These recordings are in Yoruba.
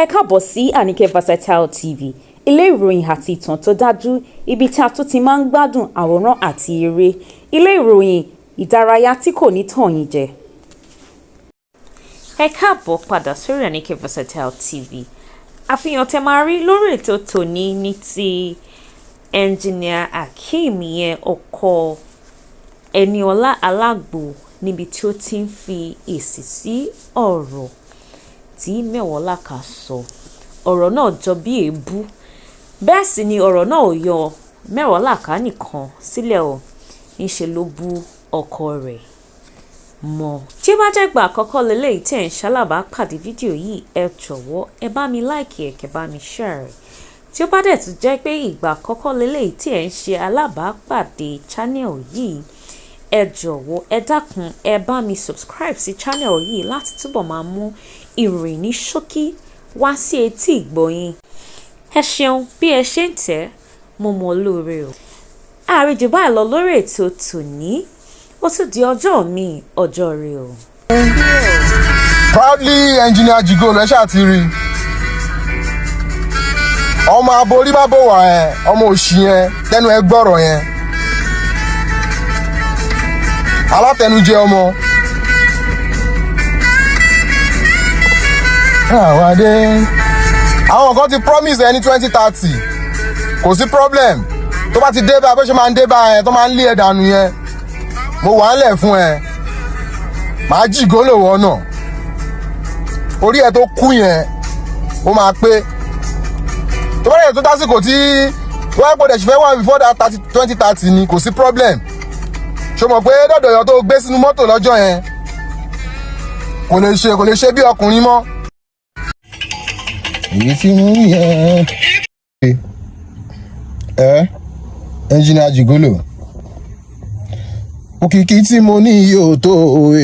Ẹ káàbọ̀ sí Anike Versatile TV, ilé ìròyìn àti ìtàn tó dájú, ibi tí a tún ti máa ń gbádùn àwòrán àti eré, ilé ìròyìn ìdárayá tí kò ní tàn yín jẹ. Ẹ káàbọ̀ padà sórí Anike Versatile TV. Àfihàn tẹ́ máa rí lórí ètò tòní ní ti Engineer Akeem yẹn ọkọ Ẹniọlá Alágbo níbi tí ó ti ń fi èsì sí ọ̀rọ̀ tí Mẹ́wọ̀ọ́láka sọ. Ọ̀rọ̀ náà jọ bí èébú. Bẹ́ẹ̀ sì ni ọ̀rọ̀ náà ò yọ Mẹ́wọ̀ọ́láka nìkan sílẹ̀ o. Ńṣe ló bú ọkọ rẹ̀ mọ́. Tí ó bá jẹ́ ìgbà àkọ́kọ́ lélẹ́yìí tí ẹ̀ ń ṣalábàápàdé fídíò yìí, ẹ jọ̀wọ́ ẹ bá mi like ẹ̀, kẹ́ bá mi share rẹ̀. Tí ó bá dẹ̀ tún jẹ́ pé ìgbà àkọ́kọ́ lélẹ́yìí tí ẹ̀ ń ṣe alábàápàdé channel yìí, ẹ jọ̀wọ́ ẹ dákun ẹ bá mi subscribe sí channel yìí láti túbọ̀ máa mú ìròyìn ní ṣókí wá sí etí ìgbọ̀yìn. Ẹ ṣeun bí ẹ ṣe ń tẹ̀, mo mọ̀ lóore o. Ààrẹ jù báyìí lọ lórí ètò tòní, ó tún di ọjọ́ mi ọjọ́ rẹ o. Proudly Engineer Jigolo ẹ ṣáà ti rí ọmọ aborí bá bò wá ẹ ọmọ òṣì yẹn tẹnu ẹ gbọ́rọ̀ yẹn alátẹnujẹ ọmọ àwàdé àwọn kan ti promise ẹ ní 2030 kò sí problem tó bá ti dé bá bó ṣe máa ń dé bá ẹ tó máa ń lé ẹ dànù yẹn mo wà ń lẹ̀ fún ẹ màá Jigolo wọ náà orí ẹ tó kú yẹn ó máa pé tó bá yẹ tó tásìkò tí wọ́n gbọ́dọ̀ ṣe fẹ́ wà before that 2030 ni kò sí problem ṣo mọ̀ pé dọ̀dọ̀ yọ tó gbé sínú mọ́tò lọ́jọ́ yẹn kò lè ṣe bí ọkùnrin mọ́. èyí tí mo rí Engineer Jigolo òkìkí tí mo ní yóò tó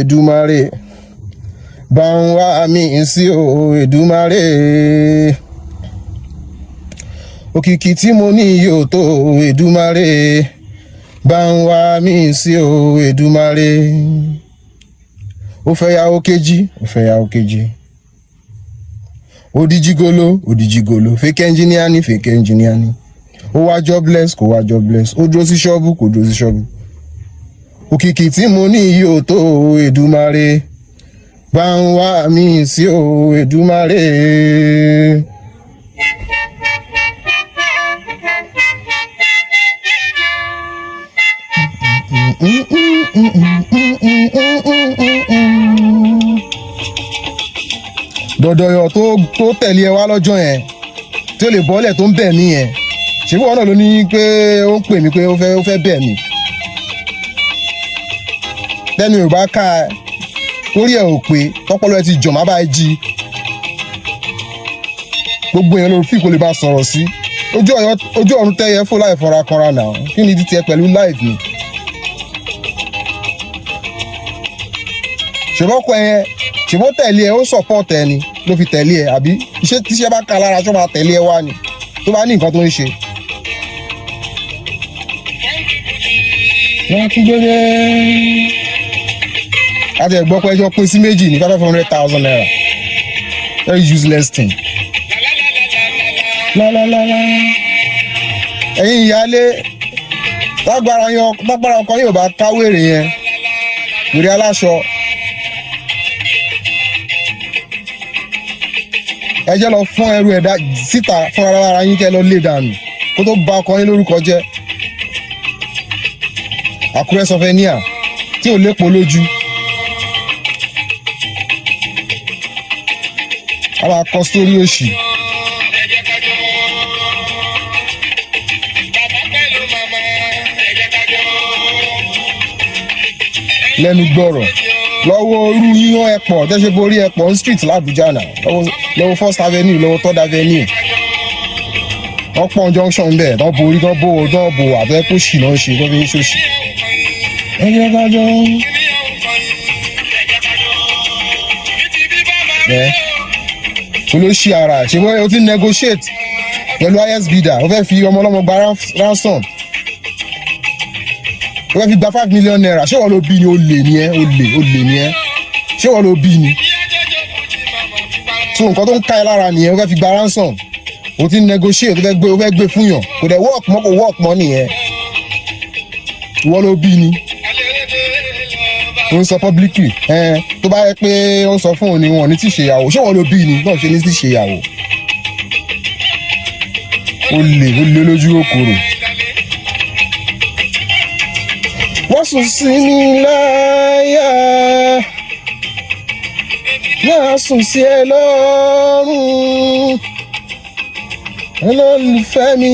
Èdùmàrè bá ń wá mi sí Èdùmàrè òkìkí tí mo ní yóò tó Èdùmàrè bá ń wá mi sí Èdùmàrè ó fẹ́ yàwó kejì ó di Jigolo fake engineer ni ó wá jobless kò wá jobless ó dúró sí ṣọ́ọ̀bù kò dúró sí ṣọ́ọ̀bù òkìkí tí mo ní yóò tó Èdùmàrè bá ń wá mi sí Èdùmàrè. dọ̀dọ̀yọ̀ tó tẹ̀lé ẹ wá lọ́jọ́ yẹn tí ó lè bọ́lẹ̀ tó ń bẹ̀ mí yẹn ṣé wọn náà ló ní pé ó ń pè mí pé ó fẹ́ bẹ̀ mí lẹ́nu yorùbá ká orí ẹ̀ ò pé tọ́pọ́lọ́ ẹ ti jọ̀ má báyìí jí gbogbo èèyàn lórí fíìkò lè bá sọ̀rọ̀ sí ojú ọ̀run tẹ́yẹ fún láì fọra kanra náà kí ni títí ẹ pẹ̀lú láìf ni ṣèbọ́kọ ẹ ṣèbó tẹ̀lé ẹ ó support ẹ ni ló fi tẹ̀lé ẹ àbí iṣẹ́ tíṣẹ́ bá ká lára tó máa tẹ̀lé ẹ wá ni tó bá ní nǹkan tó ń ṣe. wọ́n tún gbé láti ẹ̀gbọ́ pé ẹjọ́ pín sí méjì ní 500,000 naira very useless thing. ẹ̀yin ìyáálé lágbára ọkọ yóò bá káwèrè yẹn wèrè aláṣọ ẹ jẹ́ lọ fún ẹrù ẹ̀dá síta fúnra ara yín kẹ́ lọ lé dànù kó tó bà ọkọ yín lórúkọ jẹ́. Àkúrẹ́ sọfẹ́níà tí ò lépo lójú a máa kọ sórí òṣì. lẹ́nu gbọ́rọ̀ lọ́wọ́ orú yíyan ẹ̀pọ̀ tẹ́sẹ̀ borí ẹ̀pọ̀ on street l'Abuja náà lọ́wọ́ First Avenue lọ́wọ́ Third Avenue wọ́n pọ́n junction bẹ́ẹ̀ tán borí tán bò àbẹ́ ṣì náà ṣe tó fi ń ṣòṣì. ẹ̀jẹ̀ kájọ olóṣì ara ṣe wọ́n o ti negotiate pẹ̀lú highest bidder o fẹ́ fi ọmọ ọlọ́mọ gba ransom o fẹ́ fi gba 5 million naira ṣé wọ́n ló bí ni olè ni ẹ́ ṣé wọ́n ló bí ni so nǹkan tó ń ká ẹ lára nìyẹn ó fẹ́ fi gba ransom ó ti negotiate ó fẹ́ gbé fún yàn kò dẹ̀ work mọ́ nìyẹn ìwọ ló bí ni ó ń sọ publicly tó bá yẹ pé ó sọ fún òun ni wọn ò ní tí ṣèyàwó ṣé wọn ló bí ni náà ṣe ní tí ṣèyàwó ó lè lójú òkòrò wọ́n sùn sí mi láyà náà sùn sí ẹ lọ́rùn olólùfẹ́ mi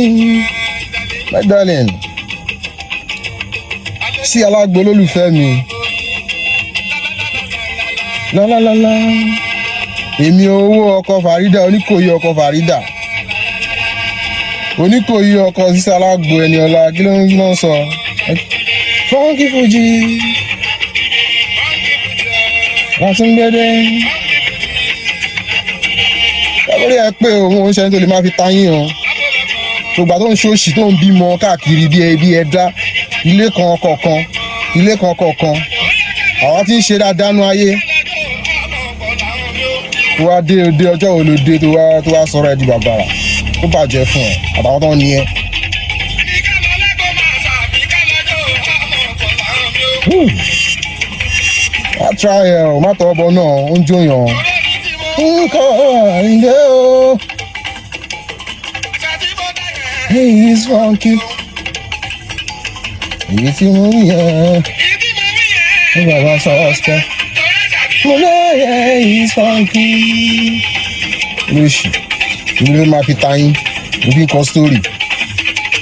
my darling sí alágbo olólùfẹ́ mi lálálálá èmi owó ọkọ Farida Oníkòyí ọkọ Farida Oníkòyí ọkọ sísá alágbo Ẹniọlá kí ló ń sọ Funky Fuji Látúngbédé lórí ẹ pé òun ò ń ṣe tó lè máa fi tayín o gbogbo tó ń ṣòṣì tó ń bímọ káàkiri bí ẹ̀dá ilé kan kọ̀ọ̀kan àwa tí ń ṣe dáadáa nú ayé tó wá dé ọjọ́ wo ló dé tó wá sọ̀rọ̀ ẹ di bàbàrà tó bàjẹ́ fún ẹ àtàwọn tó ń ní ẹ. má try ẹ o má tọ́ ọbọ náà ó ń jóyàn nǹkan àìlè o. He is funky. Èyí tí mo rí yẹn ní bàbá sọ́ọ́sì mo lóye he is funky. lóṣù ní ló máa fi tayín ló fi ń kọ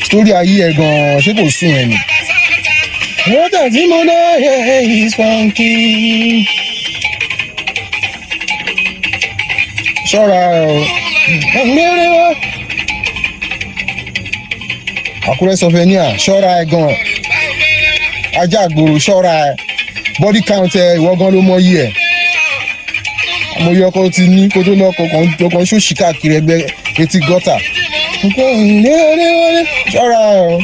story ayé ẹ gan-an ṣé kò sùn ẹ nì. lọ́jà tí mo lóye he is funky. ṣọ́ra ẹ o ọ̀gbẹ́rẹ́ wá. Àkúrẹ́ sọfẹ́níà ṣọ́ra ẹ gan-an ajá àgbòrò ṣọ́ra ẹ body count ẹ ìwọ gan ló mọ yí ẹ àmọye ọkọ ti ní kó tó lọkọ kan ṣòṣì káàkiri ẹgbẹ́ etí gọ́tà ṣọ́ra ẹ o.